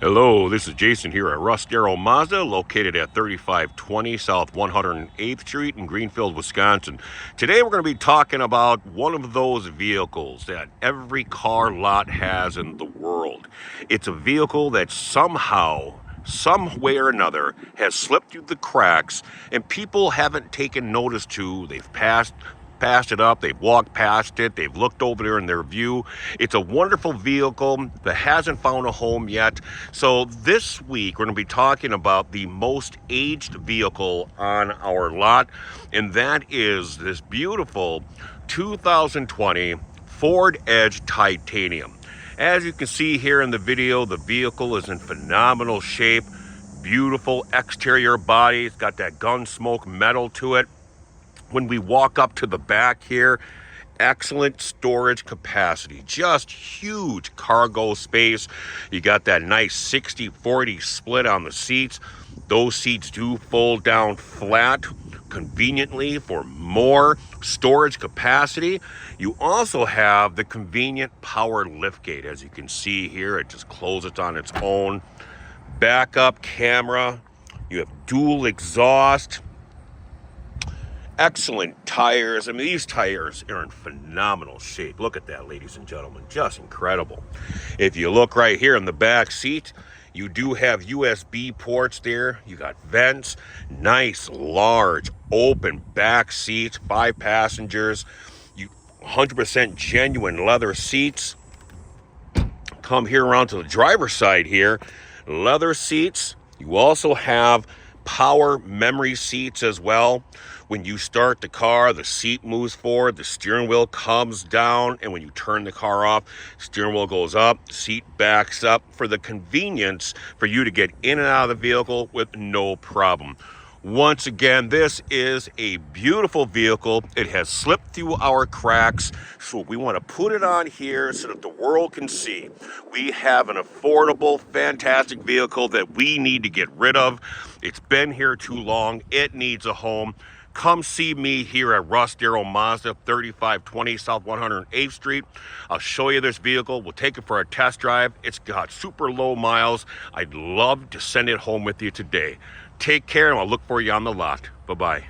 Hello, this is Jason here at Russ Darrow Mazda, located at 3520 South 108th Street in Greenfield, Wisconsin. Today we're going to be talking about one of those vehicles that every car lot has in the world. It's a vehicle that somehow, some way or another, has slipped through the cracks and people haven't taken notice to. They've passed it up, they've walked past it, they've looked over there in their view. It's a wonderful vehicle that hasn't found a home yet. So this week we're going to be talking about the most aged vehicle on our lot, and that is this beautiful 2020 Ford Edge Titanium. As you can see here in the video, the vehicle is in phenomenal shape. Beautiful exterior body. It's got that Gunsmoke metal to it. When we walk up to the back here, excellent storage capacity, just huge cargo space. You got that nice 60-40 split on the seats. Those seats do fold down flat conveniently for more storage capacity. You also have the convenient power liftgate. As you can see here, it just closes on its own. Backup camera. You have dual exhaust. Excellent tires. I mean, these tires are in phenomenal shape. Look at that, ladies and gentlemen, just incredible. If you look right here in the back seat, you do have USB ports there. You got vents, nice, large, open back seats, 5 passengers. 100% genuine leather seats. Come here around to the driver's side here. Leather seats. You also have power memory seats as well. When you start the car, the seat moves forward, the steering wheel comes down, and when you turn the car off, steering wheel goes up, seat backs up for the convenience for you to get in and out of the vehicle with no problem. Once again, this is a beautiful vehicle. It has slipped through our cracks, so we want to put it on here so that the world can see. We have an affordable, fantastic vehicle that we need to get rid of. It's been here too long. It needs a home. Come see me here at Russ Darrow Mazda, 3520 South 108th Street. I'll show you this vehicle. We'll take it for a test drive. It's got super low miles. I'd love to send it home with you today. Take care, and I'll look for you on the lot. Bye-bye.